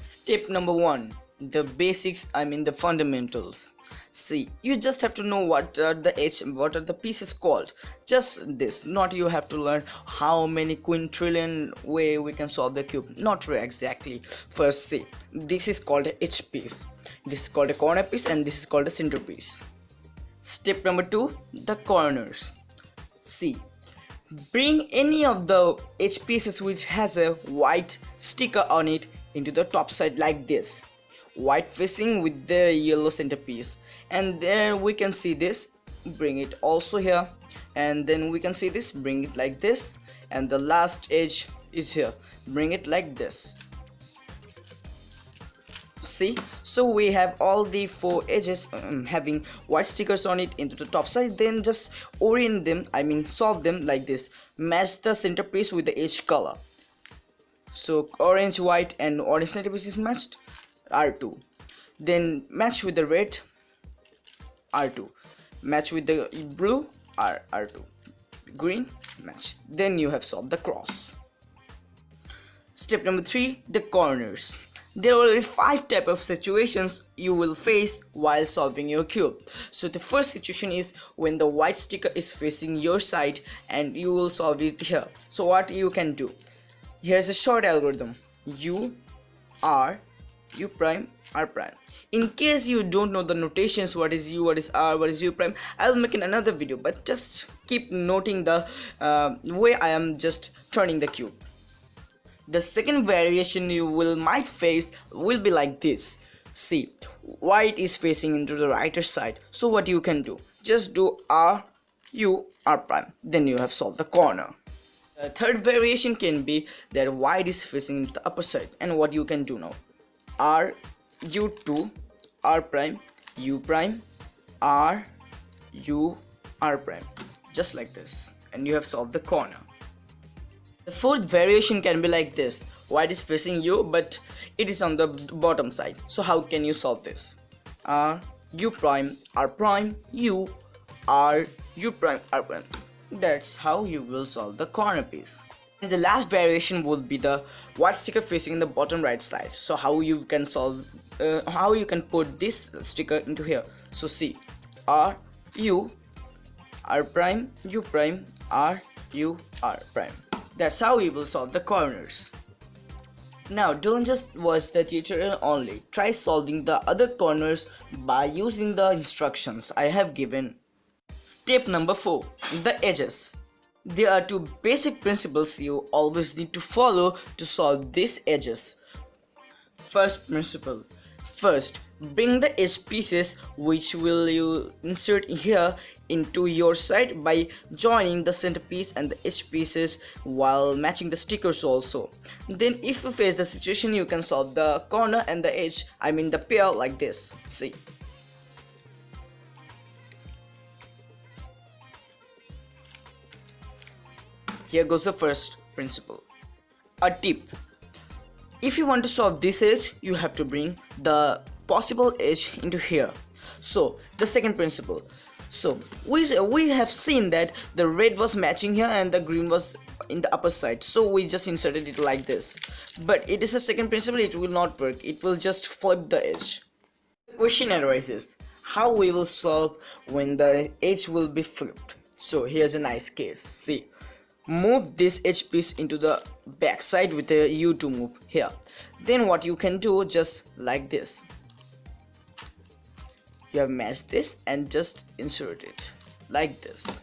Step number 1, the basics, the fundamentals. See, you just have to know what are the pieces called. Just this, not you have to learn how many quintillion way we can solve the cube. Not true exactly. First, see, this is called a H piece, this is called a corner piece, and this is called a centerpiece. Step number 2, the corners. See, bring any of the H pieces which has a white sticker on it into the top side like this, white facing with the yellow centerpiece, and then we can see this, bring it also here, and then we can see this, bring it like this, and the last edge is here, bring it like this. See, so we have all the 4 edges having white stickers on it into the top side. Then just orient them, solve them like this. Match the centerpiece with the edge color. So orange, white, and orange centerpiece is matched, R2. Then match with the red, R2. Match with the blue, R2. Green, match. Then you have solved the cross. Step number 3, the corners. There are only 5 types of situations you will face while solving your cube. So the first situation is when the white sticker is facing your side and you will solve it here. So what you can do, here's a short algorithm: U, R, U prime, R prime. In case you don't know the notations, what is U, what is R, what is U prime, I will make another video, but just keep noting the way I am just turning the cube. The second variation you might face will be like this. See, white is facing into the right side, so what you can do, just do R, U, R prime, then you have solved the corner. The third variation can be that white is facing into the upper side, and what you can do now, R, U2, R prime, U prime, R, U, R prime, just like this, and you have solved the corner. The fourth variation can be like this: white is facing you but it is on the bottom side. So how can you solve this? R, U prime, R prime, U, R, U prime, R prime. That's how you will solve the corner piece. And the last variation would be the white sticker facing in the bottom right side. So how you can solve, how you can put this sticker into here. So see, R, U, R prime, U prime, R, U, R prime. That's how we will solve the corners. Now don't just watch the tutorial only, try solving the other corners by using the instructions I have given. Step number 4, the edges. There are 2 basic principles you always need to follow to solve these edges. First principle, first bring the edge pieces which will you insert here into your side by joining the centerpiece and the edge pieces while matching the stickers also. Then if you face the situation, you can solve the corner and the edge, the pair like this. See, here goes the first principle. A tip: if you want to solve this edge, you have to bring the possible edge into here. So the second principle, so we have seen that the red was matching here and the green was in the upper side, so we just inserted it like this. But it is a second principle, it will not work, it will just flip the edge. The question arises, how we will solve when the edge will be flipped? So here's a nice case. See, move this edge piece into the back side with a U2 move here. Then what you can do, just like this, you have matched this and just insert it like this.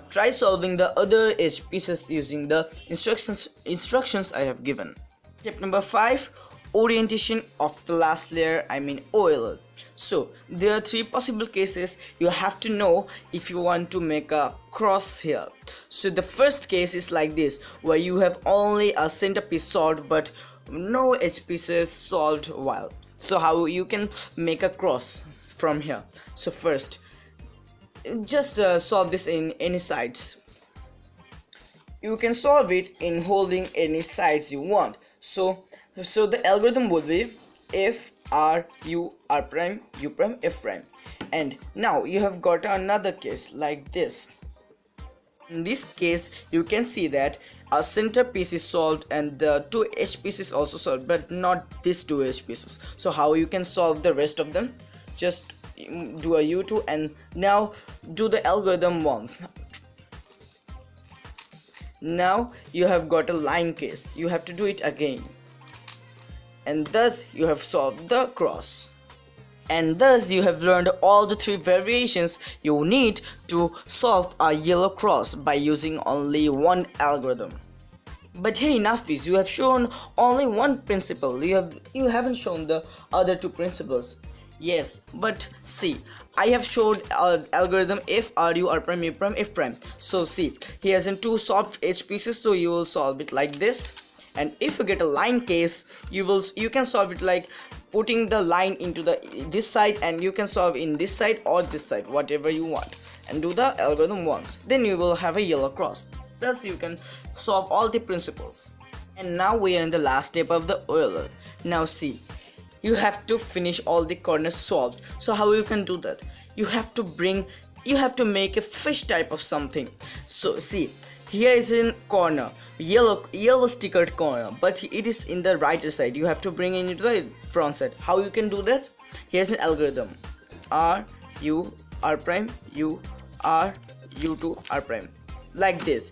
Try solving the other edge pieces using the instructions I have given. Step number 5, orientation of the last layer, OLL. So there are 3 possible cases you have to know if you want to make a cross here. So the first case is like this, where you have only a centerpiece solved but no edge pieces solved while. So how you can make a cross from here? So first, just solve this in any sides. You can solve it in holding any sides you want. So the algorithm would be F, R, U, R prime, U prime, F prime. And now you have got another case like this. In this case, you can see that a center piece is solved and the two edge pieces also solved, but not these two edge pieces. So how you can solve the rest of them? Just do a U2 and now do the algorithm once. Now you have got a line case. You have to do it again. And thus you have solved the cross. And thus you have learned all the three variations you need to solve a yellow cross by using only one algorithm. But hey Nafis, you have shown only one principle. You haven't shown the other two principles. Yes, but see, I have showed algorithm if RU R prime U prime F prime. So see, he has in two solved edge pieces, so you will solve it like this. And if you get a line case, you can solve it like putting the line into this side, and you can solve in this side or this side, whatever you want, and do the algorithm once. Then you will have a yellow cross. Thus you can solve all the principles. And now we are in the last step of the Euler. Now see, you have to finish all the corners solved. So how you can do that? You have to make a fish type of something. So see, here is in corner, yellow stickered corner, but it is in the right side. You have to bring it into the front side. How you can do that? Here's an algorithm: R U R prime U R U2 R prime, like this.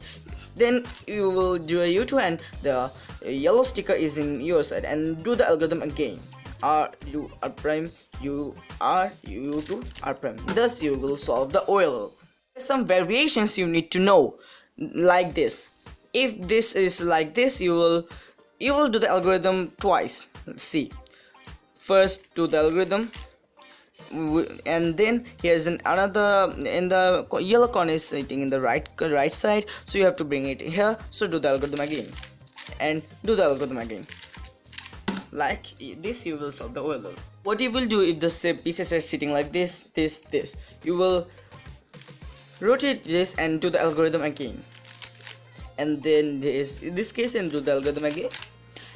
Then you will do a U2 and the yellow sticker is in your side, and do the algorithm again: R U R prime U R U2 R prime. Thus you will solve the Euler. Some variations you need to know, like this. If this is like this, you will do the algorithm twice. Let's see. First do the algorithm, and then here's another, in the yellow corner is sitting in the right side, so you have to bring it here. So do the algorithm again and do the algorithm again. Like this, you will solve the Euler. What you will do if the pieces are sitting like this, you will rotate this and do the algorithm again, and then there is this case and do the algorithm again,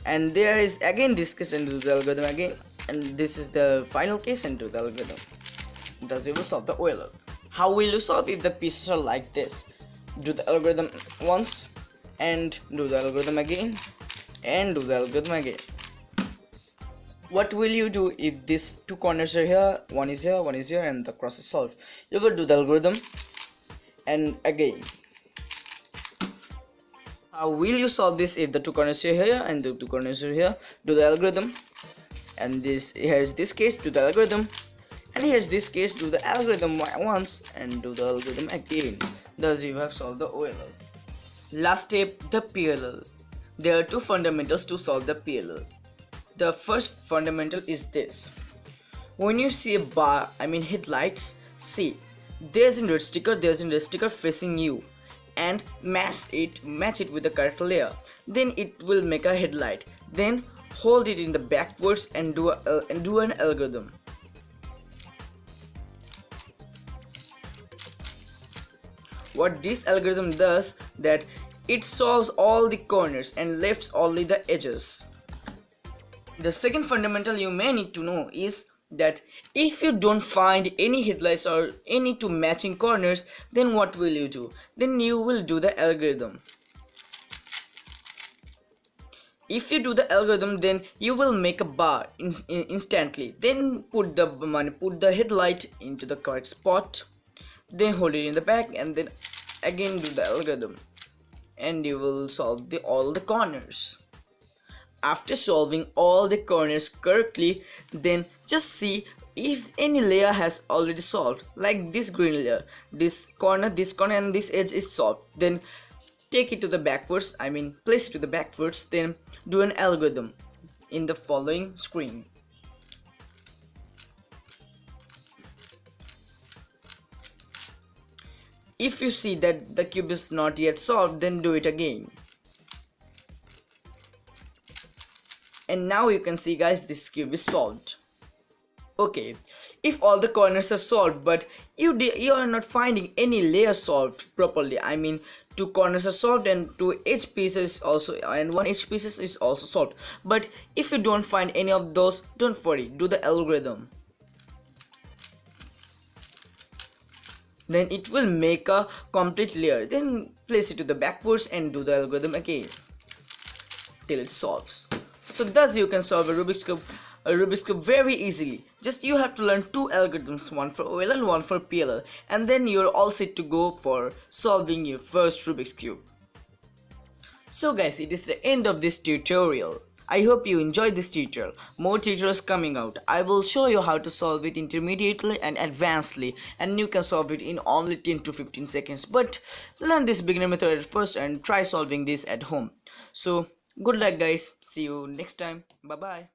and there is again this case and do the algorithm again, and this is the final case and do the algorithm. Thus you will solve the Euler. How will you solve if the pieces are like this? Do the algorithm once and do the algorithm again and do the algorithm again. What will you do if these two corners are here, one is here, and the cross is solved? You will do the algorithm and again. How will you solve this if the two corners are here and the two corners are here? Do the algorithm, and here's this case, do the algorithm, and here's this case, do the algorithm once and do the algorithm again. Thus you have solved the Euler. Last step, the parallel. There are two fundamentals to solve the parallel. The first fundamental is this: when you see a bar, headlights, see there's a red sticker facing you, and match it with the correct layer. Then it will make a headlight. Then hold it in the backwards and do an algorithm. What this algorithm does, that it solves all the corners and lefts only the edges. The second fundamental you may need to know is that if you don't find any headlights or any two matching corners, then what will you do? Then you will do the algorithm. If you do the algorithm, then you will make a bar instantly. Then put the headlight into the correct spot, then hold it in the back, and then again do the algorithm, and you will solve all the corners. After solving all the corners correctly, then just see if any layer has already solved, like this green layer, this corner and this edge is solved. Then take it to the backwards, place it to the backwards, then do an algorithm in the following screen. If you see that the cube is not yet solved, then do it again. And now you can see, guys, this cube is solved. Okay, if all the corners are solved but you are not finding any layer solved properly, two corners are solved and two edge pieces also, and one edge pieces is also solved, but if you don't find any of those, don't worry, do the algorithm. then it will make a complete layer. Then place it to the backwards and do the algorithm again till it solves. So thus you can solve a Rubik's cube very easily. Just you have to learn two algorithms, one for OLL, one for PLL, and then you're all set to go for solving your first Rubik's cube. So guys, it is the end of this tutorial. I hope you enjoyed this tutorial. More tutorials coming out. I will show you how to solve it intermediately and advancedly, and you can solve it in only 10 to 15 seconds. But learn this beginner method at first and try solving this at home. So good luck guys. See you next time. Bye bye.